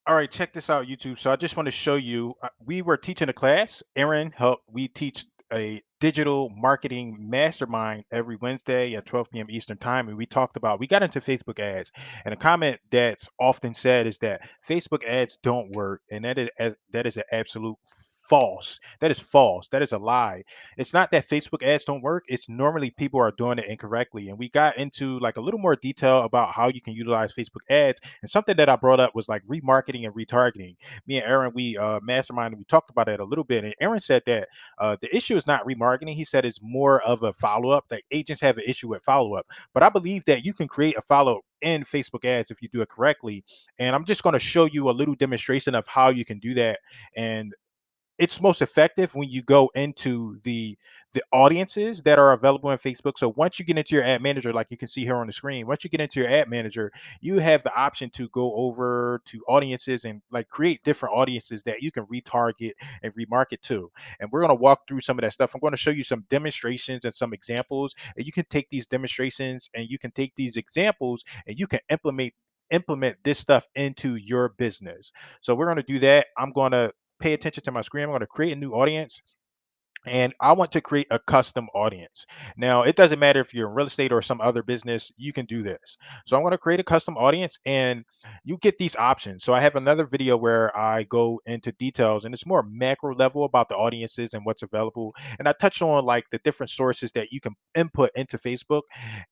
All right, check this out, YouTube. So I just want to show you. We were teaching a class. Aaron helped. We teach a digital marketing mastermind every Wednesday at 12 p.m. Eastern time, and we got into Facebook ads. And a comment that's often said is that Facebook ads don't work, and that is an absolute false. That is false. That is a lie. It's not that Facebook ads don't work. It's normally people are doing it incorrectly. And we got into like a little more detail about how you can utilize Facebook ads, and something that I brought up was like remarketing and retargeting. Me and Aaron, we masterminded, we talked about it a little bit. And Aaron said that the issue is not remarketing. He said it's more of a follow up. That agents have an issue with follow up. But I believe that you can create a follow in Facebook ads if you do it correctly. And I'm just going to show you a little demonstration of how you can do that. And it's most effective when you go into the audiences that are available in Facebook. So once you get into your ad manager, like you can see here on the screen, once you get into your ad manager, you have the option to go over to audiences and like create different audiences that you can retarget and remarket to. And we're going to walk through some of that stuff. I'm going to show you some demonstrations and some examples, and you can take these demonstrations and you can take these examples and you can implement this stuff into your business. So we're going to do that. I'm going to pay attention to my screen. I'm going to create a new audience, and I want to create a custom audience. Now, it doesn't matter if you're in real estate or some other business, you can do this. So I'm going to create a custom audience, and you get these options. So I have another video where I go into details, and it's more macro level about the audiences and what's available. And I touched on like the different sources that you can input into Facebook.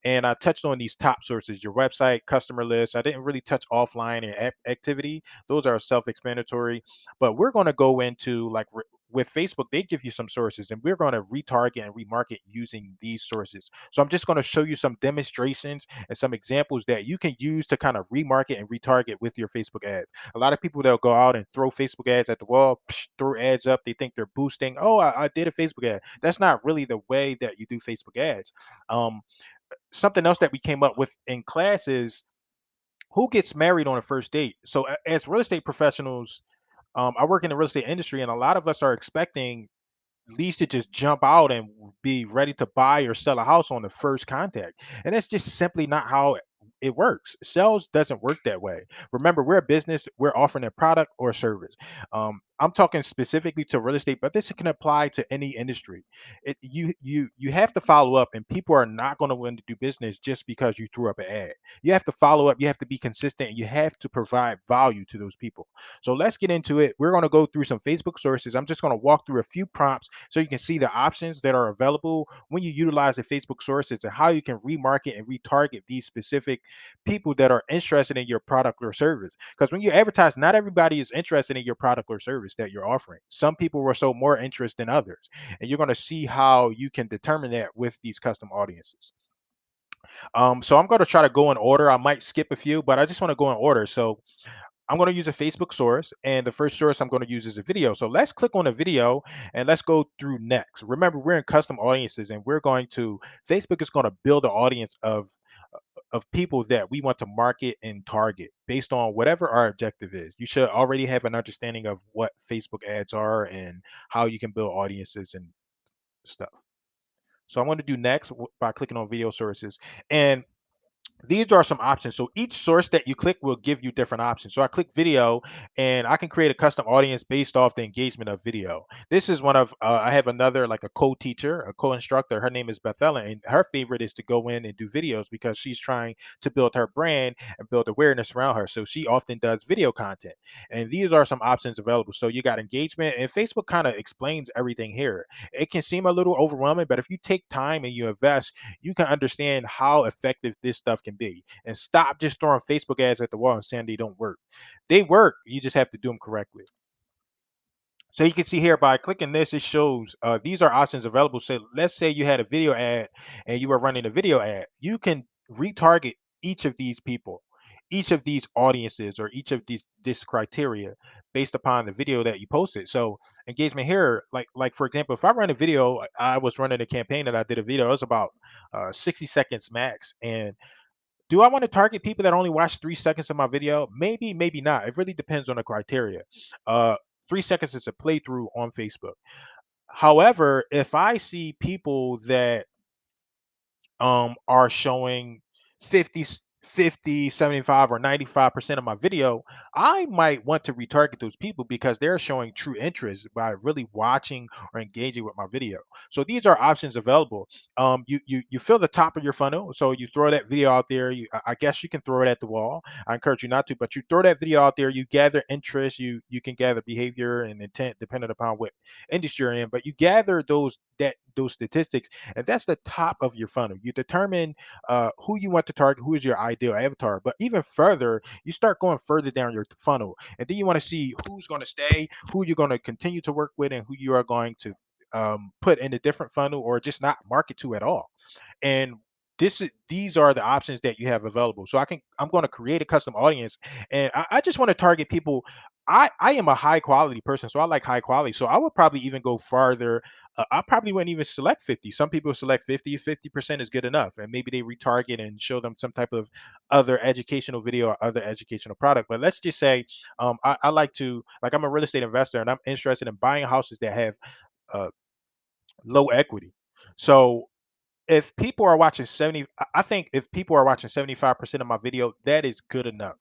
And I touched on these top sources, your website, customer list. I didn't really touch offline and activity. Those are self-explanatory, but we're going to go into like with Facebook, they give you some sources, and we're going to retarget and remarket using these sources. So I'm just going to show you some demonstrations and some examples that you can use to kind of remarket and retarget with your Facebook ads. A lot of people, they'll go out and throw Facebook ads at the wall, throw ads up. They think they're boosting. Oh, I did a Facebook ad. That's not really the way that you do Facebook ads. Um, Something else that we came up with in class is who gets married on a first date. So as real estate professionals, I work in the real estate industry, and a lot of us are expecting leads to just jump out and be ready to buy or sell a house on the first contact. And that's just simply not how it works. Sales doesn't work that way. Remember, we're a business, we're offering a product or service. I'm talking specifically to real estate, but this can apply to any industry. You have to follow up, and people are not going to want to do business just because you threw up an ad. You have to follow up, you have to be consistent, and you have to provide value to those people. So let's get into it. We're going to go through some Facebook sources. I'm just going to walk through a few prompts so you can see the options that are available when you utilize the Facebook sources and how you can remarket and retarget these specific people that are interested in your product or service. Because when you advertise, not everybody is interested in your product or service that you're offering. Some people will show more interest than others. And you're going to see how you can determine that with these custom audiences. So I'm going to try to go in order. I might skip a few, but I just want to go in order. So I'm going to use a Facebook source, and the first source I'm going to use is a video. So let's click on a video and let's go through next. Remember, we're in custom audiences, and Facebook is going to build an audience of people that we want to market and target based on whatever our objective is. You should already have an understanding of what Facebook ads are and how you can build audiences and stuff. So I'm going to do next by clicking on video sources. And these are some options. So each source that you click will give you different options. So I click video, and I can create a custom audience based off the engagement of video. This is one of, I have another, like a co-teacher, a co-instructor. Her name is Bethella, and her favorite is to go in and do videos because she's trying to build her brand and build awareness around her. So she often does video content. And these are some options available. So you got engagement, and Facebook kind of explains everything here. It can seem a little overwhelming, but if you take time and you invest, you can understand how effective this stuff can be. And stop just throwing Facebook ads at the wall and saying they don't work. They work. You just have to do them correctly. So you can see here by clicking this, it shows these are options available. So let's say you had a video ad and you were running a video ad. You can retarget each of these people, each of these audiences, or each of these this criteria based upon the video that you posted. So engagement here, like for example, if I run a video, I was running a campaign that I did a video. It was about 60 seconds max, and do I want to target people that only watch 3 seconds of my video? Maybe, maybe not. It really depends on the criteria. Uh, 3 seconds is a playthrough on Facebook. However, if I see people that are showing 50 50, 75, or 95% of my video, I might want to retarget those people because they're showing true interest by really watching or engaging with my video. So these are options available. You fill the top of your funnel, so you throw that video out there. I guess you can throw it at the wall. I encourage you not to, but you throw that video out there. You gather interest. You can gather behavior and intent depending upon what industry you're in. But you gather those statistics, and that's the top of your funnel. You determine who you want to target, who is your ideal avatar. But even further, you start going further down your funnel, and then you want to see who's going to stay, who you're going to continue to work with, and who you are going to put in a different funnel or just not market to at all. And these are the options that you have available. So I'm going to create a custom audience, and I just want to target people. I am a high quality person, so I like high quality. So I would probably even go farther. I probably wouldn't even select 50. Some people select 50. 50% is good enough, and maybe they retarget and show them some type of other educational video or other educational product. But let's just say I like to, like, I'm a real estate investor and I'm interested in buying houses that have uh, low equity. So if people are watching 70, I think if people are watching 75% of my video, that is good enough.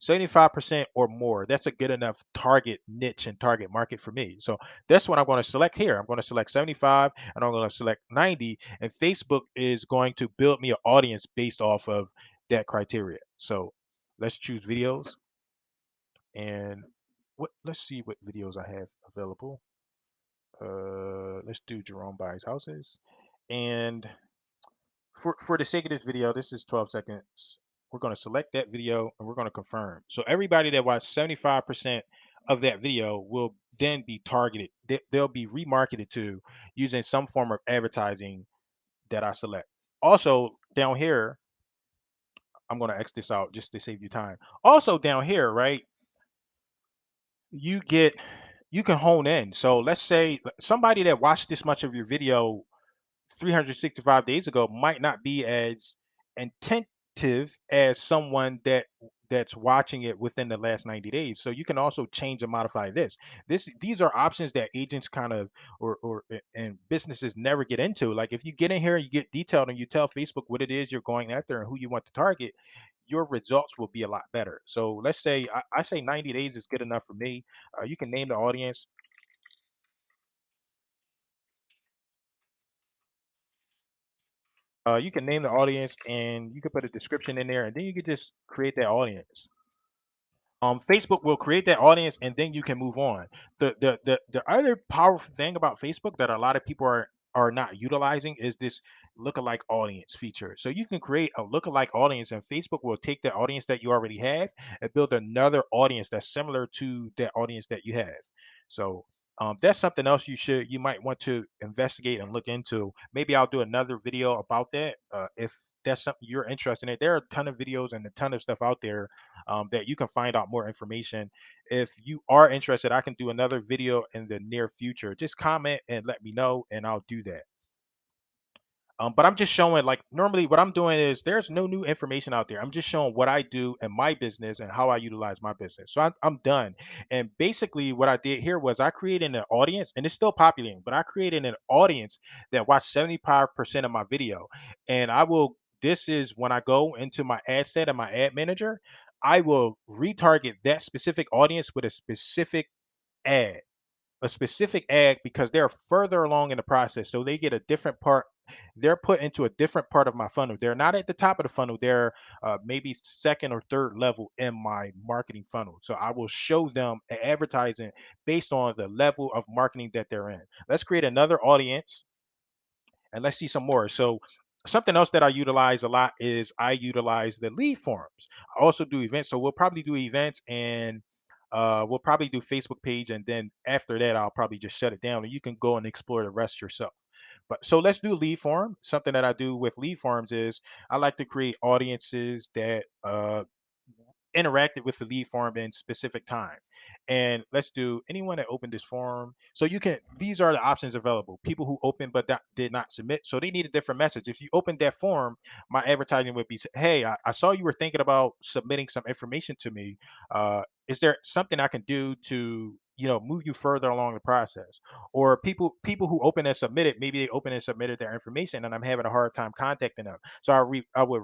75% or more, that's a good enough target niche and target market for me. So that's what I'm going to select here. I'm going to select 75 and I'm going to select 90, and Facebook is going to build me an audience based off of that criteria. So let's choose videos, and let's see what videos I have available. Let's do Jerome buys houses. And for the sake of this video, this is 12 seconds. We're going to select that video and we're going to confirm. So everybody that watched 75% of that video will then be targeted. They'll be remarketed to using some form of advertising that I select. Also, down here, I'm going to X this out just to save you time. Also, down here, right, you get you can hone in. So let's say somebody that watched this much of your video 365 days ago might not be as attentive as someone that's watching it within the last 90 days. So you can also change and modify these are options that agents kind of and businesses never get into. Like if you get in here and you get detailed and you tell Facebook what it is you're going after and who you want to target, your results will be a lot better. So let's say I say 90 days is good enough for me. You can name the audience. You can name the audience and you can put a description in there, and then you can just create that audience. Facebook will create that audience and then you can move on. The other powerful thing about Facebook that a lot of people are not utilizing is this lookalike audience feature. So you can create a lookalike audience and Facebook will take the audience that you already have and build another audience that's similar to that audience that you have. So that's something else you might want to investigate and look into. Maybe I'll do another video about that if that's something you're interested in. There are a ton of videos and a ton of stuff out there that you can find out more information. If you are interested, I can do another video in the near future. Just comment and let me know, and I'll do that. But I'm just showing, like, normally what I'm doing is there's no new information out there. I'm just showing what I do in my business and how I utilize my business. So I'm done. And basically, what I did here was I created an audience, and it's still populating, but I created an audience that watched 75% of my video. And this is when I go into my ad set and my ad manager, I will retarget that specific audience with ad a specific ad because they're further along in the process. So they get a different part. They're put into a different part of my funnel. They're not at the top of the funnel. They're maybe second or third level in my marketing funnel. So I will show them an advertising based on the level of marketing that they're in. Let's create another audience and let's see some more. So something else that I utilize a lot is I utilize the lead forms. I also do events. So we'll probably do events and we'll probably do Facebook page. And then after that, I'll probably just shut it down and you can go and explore the rest yourself. But so let's do lead form. Something that I do with lead forms is I like to create audiences that interacted with the lead form in specific times. And let's do anyone that opened this form. So these are the options available. People who opened but did not submit. So they need a different message. If you opened that form, my advertising would be, hey, I saw you were thinking about submitting some information to me. Is there something I can do to move you further along the process. Or people who open and submitted, maybe they open and submitted their information and I'm having a hard time contacting them, so I would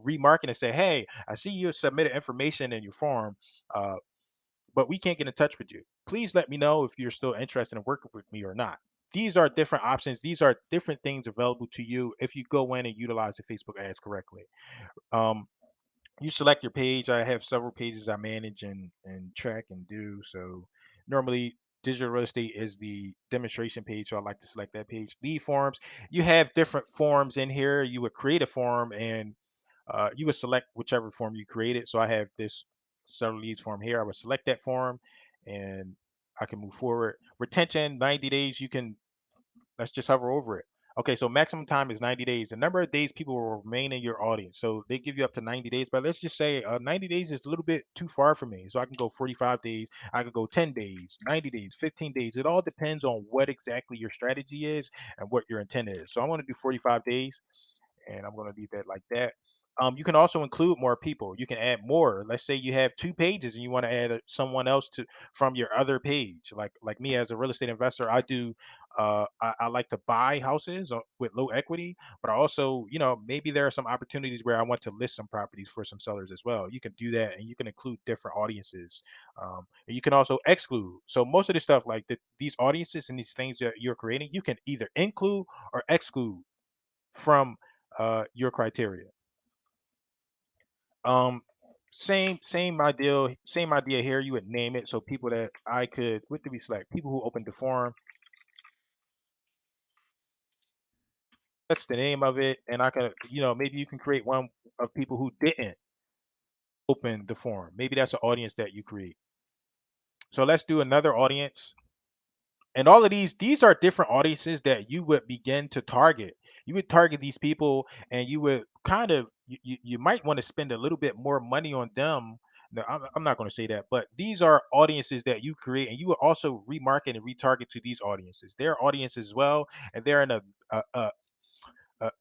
remarket and say, hey, I see you submitted information in your form, uh, but we can't get in touch with you. Please let me know if you're still interested in working with me or not. These are different options. These are different things available to you if you go in and utilize the Facebook ads correctly. um, you select your page. I have several pages I manage and track and do. So normally digital real estate is the demonstration page. So I like to select that page. Lead forms. You have different forms in here. You would create a form and you would select whichever form you created. So I have this several leads form here. I would select that form and I can move forward. Retention, 90 days. You can Let's just hover over it. Okay, so maximum time is 90 days. The number of days people will remain in your audience. So they give you up to 90 days, but let's just say 90 days is a little bit too far for me. So I can go 45 days, I could go 10 days, 90 days, 15 days. It all depends on what exactly your strategy is and what your intent is. So I want to do 45 days and I'm going to leave that like that. You can also include more people. You can add more. Let's say you have two pages and you want to add someone else to from your other page. Like me as a real estate investor, I do. I like to buy houses with low equity, but I also, maybe there are some opportunities where I want to list some properties for some sellers as well. You can do that, and you can include different audiences. And you can also exclude. So most of the stuff like these audiences and these things that you're creating, you can either include or exclude from your criteria. Um, same idea here. You would name it so people that I could. What do we select? People who opened the forum. That's the name of it, and I could, maybe you can create one of people who didn't open the forum. Maybe that's an audience that you create. So let's do another audience. And all of these are different audiences that you would begin to target. You would target these people and you would kind of you might want to spend a little bit more money on them. No, I'm not going to say that, but these are audiences that you create and you will also remarket and retarget to these audiences. They're audiences as well, and they're in a, a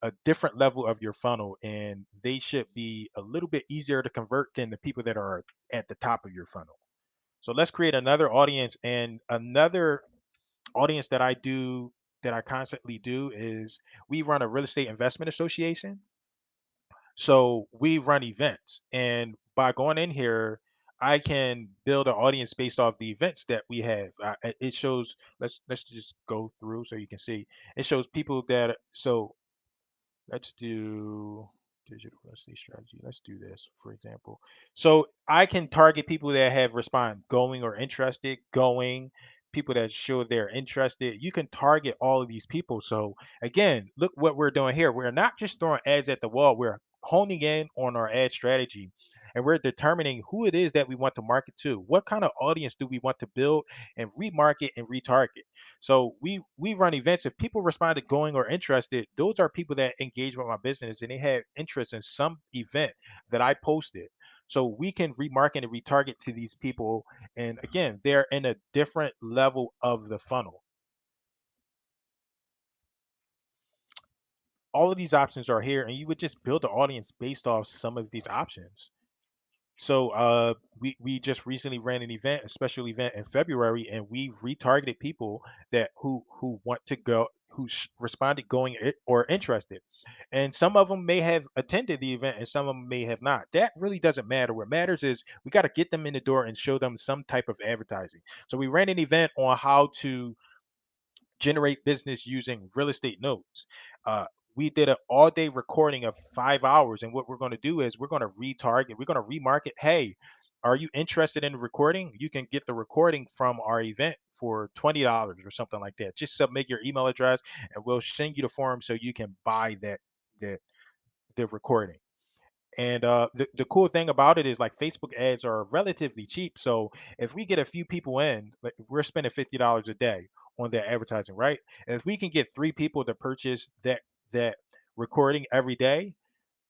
a different level of your funnel, and they should be a little bit easier to convert than the people that are at the top of your funnel. So let's create another audience, and another audience that I constantly do is we run a real estate investment association. So we run events, and by going in here, I can build an audience based off the events that we have. It shows. Let's just go through so you can see. It shows people that. So let's do digital real estate strategy. Let's do this, for example. So I can target people that have respond going or interested, going, people that show they're interested. You can target all of these people. So again, look what we're doing here. We're not just throwing ads at the wall. We're honing in on our ad strategy and we're determining who it is that we want to market to. What kind of audience do we want to build and remarket and retarget? So we run events. If people responded going or interested, those are people that engage with my business and they have interest in some event that I posted. So we can remarket and retarget to these people. And again, they're in a different level of the funnel. All of these options are here, and you would just build an audience based off some of these options. So we just recently ran an event, a special event in February, and we retargeted people that who want to go, responded going or interested, and some of them may have attended the event and some of them may have not. That really doesn't matter. What matters is we got to get them in the door and show them some type of advertising. So we ran an event on how to generate business using real estate notes. Uh, we did an all day recording of 5 hours. And what we're going to do is we're going to retarget, we're going to remarket. Hey, are you interested in recording? You can get the recording from our event for $20 or something like that. Just submit your email address and we'll send you the form so you can buy that the recording. And the cool thing about it is like Facebook ads are relatively cheap. So if we get a few people in, like we're spending $50 a day on their advertising, right? And if we can get three people to purchase that recording every day,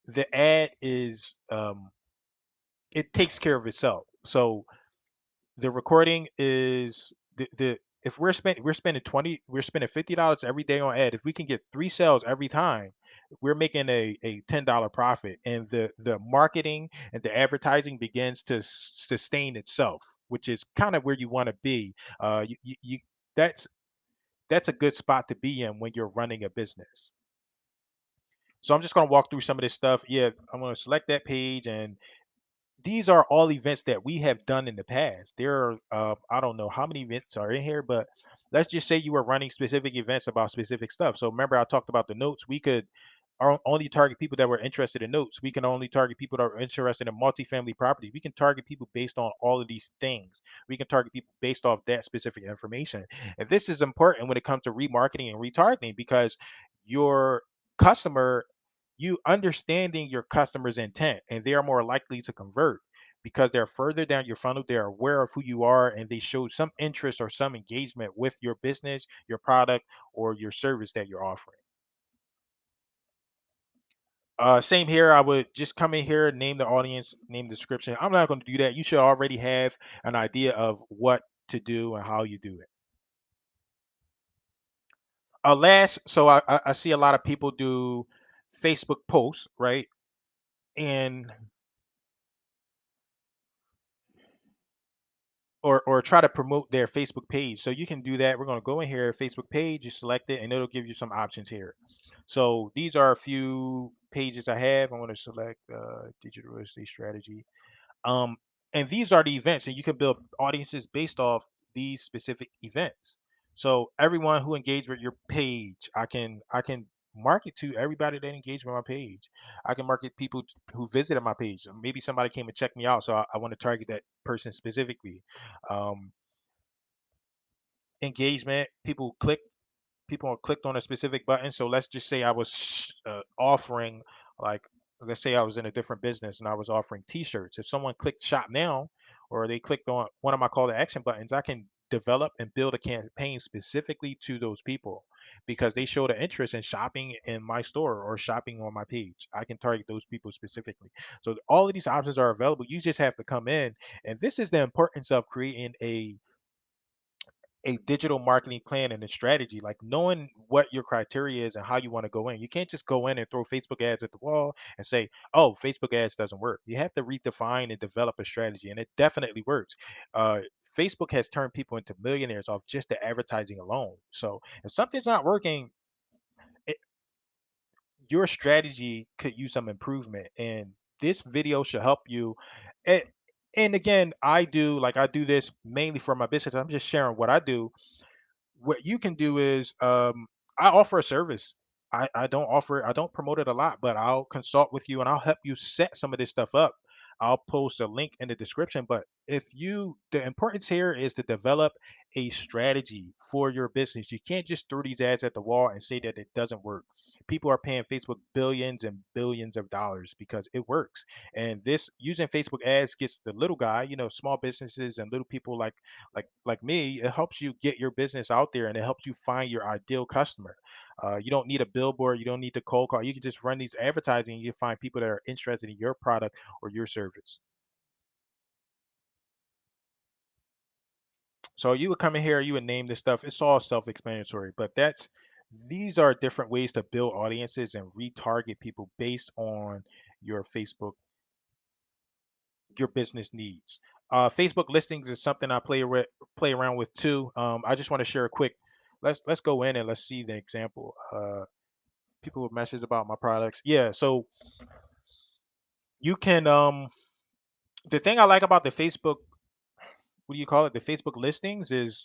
the ad is it takes care of itself. So the recording is the if we're spending 20, we're spending $50 every day on ad. If we can get three sales every time, we're making a $10 profit, and the marketing and the advertising begins to sustain itself, which is kind of where you want to be. You that's that's a good spot to be in when you're running a business. So I'm just going to walk through some of this stuff. Yeah, I'm going to select that page, and these are all events that we have done in the past. There are, I don't know how many events are in here, but let's just say you were running specific events about specific stuff. So remember, I talked about the notes. We could only target people that were interested in notes. We can only target people that are interested in multifamily properties. We can target people based on all of these things. We can target people based off that specific information. And this is important when it comes to remarketing and retargeting, because your customer, you understanding your customer's intent, and they are more likely to convert because they're further down your funnel. They're aware of who you are, and they show some interest or some engagement with your business, your product, or your service that you're offering. Same here. I would just come in here, name the audience, name the description. I'm not going to do that. You should already have an idea of what to do and how you do it. Last, so I see a lot of people do Facebook posts, right? And or try to promote their Facebook page. So you can do that. We're going to go in here, Facebook page, you select it, and it'll give you some options here. So these are a few pages I have. I want to select digital real estate strategy. Um, and these are the events, and you can build audiences based off these specific events. So everyone who engaged with your page, I can market to everybody that engaged with my page. I can market people who visited my page. So maybe somebody came and checked me out, so I want to target that person specifically. Um, engagement, people clicked on a specific button. So let's just say I was offering, like, let's say I was in a different business and I was offering T-shirts. If someone clicked shop now, or they clicked on one of my call to action buttons, I can develop and build a campaign specifically to those people because they showed an interest in shopping in my store or shopping on my page. I can target those people specifically. So all of these options are available. You just have to come in, and this is the importance of creating a digital marketing plan and a strategy, like knowing what your criteria is and how you want to go in. You can't just go in and throw Facebook ads at the wall and say, oh, Facebook ads doesn't work. You have to redefine and develop a strategy, and it definitely works. Facebook has turned people into millionaires off just the advertising alone. So if something's not working, it, your strategy could use some improvement, and this video should help you. And, and again, I do this mainly for my business. I'm just sharing what I do. What you can do is, I offer a service. I don't promote it a lot, but I'll consult with you and I'll help you set some of this stuff up. I'll post a link in the description. But the importance here is to develop a strategy for your business. You can't just throw these ads at the wall and say that it doesn't work. People are paying Facebook billions and billions of dollars because it works. And this using Facebook ads gets the little guy, small businesses and little people like me. It helps you get your business out there, and it helps you find your ideal customer. You don't need a billboard, you don't need to cold call. You can just run these advertising, and you find people that are interested in your product or your service. So you would come in here, you would name this stuff. It's all self-explanatory, but these are different ways to build audiences and retarget people based on your Facebook, your business needs. Facebook listings is something I play around with too. I just want to share a quick. Let's go in and let's see the example. People with messages about my products. Yeah, so you can. The thing I like about the Facebook, what do you call it? The Facebook listings is,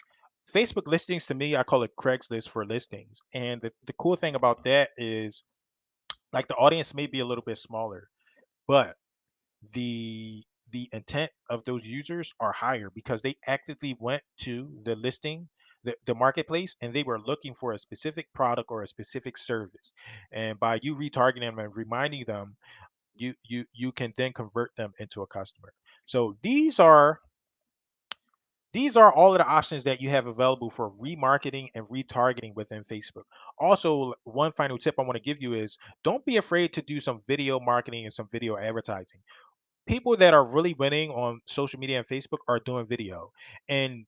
Facebook listings to me, I call it Craigslist for listings. And the cool thing about that is, like, the audience may be a little bit smaller, but the the intent of those users are higher because they actively went to the listing, the marketplace, and they were looking for a specific product or a specific service. And by you retargeting them and reminding them, you can then convert them into a customer. So these are all of the options that you have available for remarketing and retargeting within Facebook. Also, one final tip I want to give you is, don't be afraid to do some video marketing and some video advertising. People that are really winning on social media and Facebook are doing video. And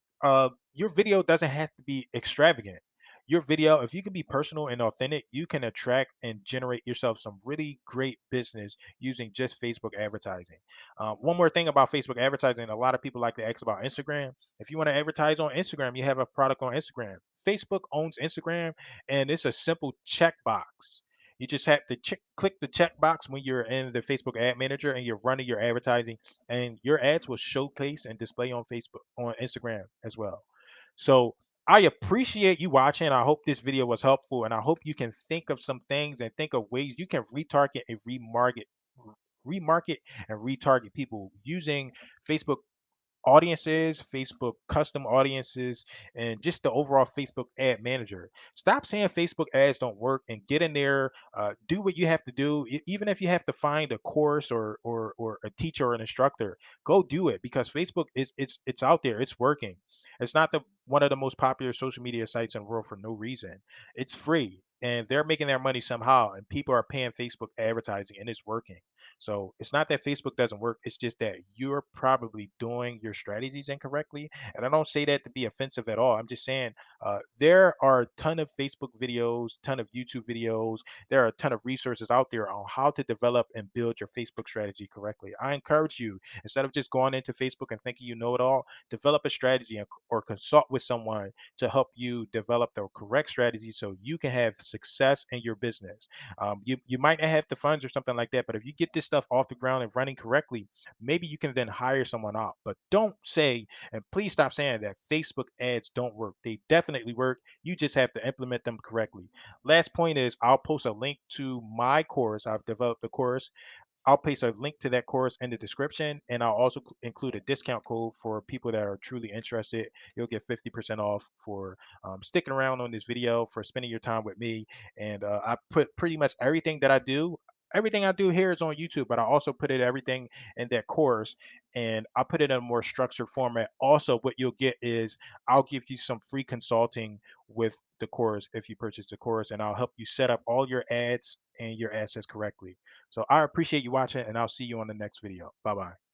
your video doesn't have to be extravagant. your video, if you can be personal and authentic, you can attract and generate yourself some really great business using just Facebook advertising. One more thing about Facebook advertising, a lot of people like to ask about Instagram. If you want to advertise on Instagram, you have a product on Instagram. Facebook owns Instagram, and it's a simple checkbox. You just have to click the checkbox when you're in the Facebook ad manager and you're running your advertising, and your ads will showcase and display on Facebook, on Instagram as well. So I appreciate you watching. I hope this video was helpful, and I hope you can think of some things and think of ways you can retarget and remarket and retarget people using Facebook audiences, Facebook custom audiences, and just the overall Facebook ad manager. Stop saying Facebook ads don't work and get in there. Do what you have to do. Even if you have to find a course or a teacher or an instructor, go do it because Facebook is it's out there. It's working. It's not the one of the most popular social media sites in the world for no reason. It's free. And they're making their money somehow, and people are paying Facebook advertising, and it's working. So it's not that Facebook doesn't work. It's just that you're probably doing your strategies incorrectly. And I don't say that to be offensive at all. I'm just saying there are a ton of Facebook videos, ton of YouTube videos. There are a ton of resources out there on how to develop and build your Facebook strategy correctly. I encourage you, instead of just going into Facebook and thinking you know it all, develop a strategy or consult with someone to help you develop the correct strategy so you can have success in your business. You might not have the funds or something like that, but if you get this stuff off the ground and running correctly, maybe you can then hire someone out. But don't say, and please stop saying that Facebook ads don't work. They definitely work. You just have to implement them correctly. Last point is I'll post a link to my course. I've developed a course. I'll place a link to that course in the description, and I'll also include a discount code for people that are truly interested. You'll get 50% off for sticking around on this video, for spending your time with me. And I put pretty much everything that I do. Everything I do here is on YouTube, but I also put it everything in that course, and I put it in a more structured format. Also, what you'll get is I'll give you some free consulting with the course if you purchase the course, and I'll help you set up all your ads and your assets correctly. So I appreciate you watching, and I'll see you on the next video. Bye bye.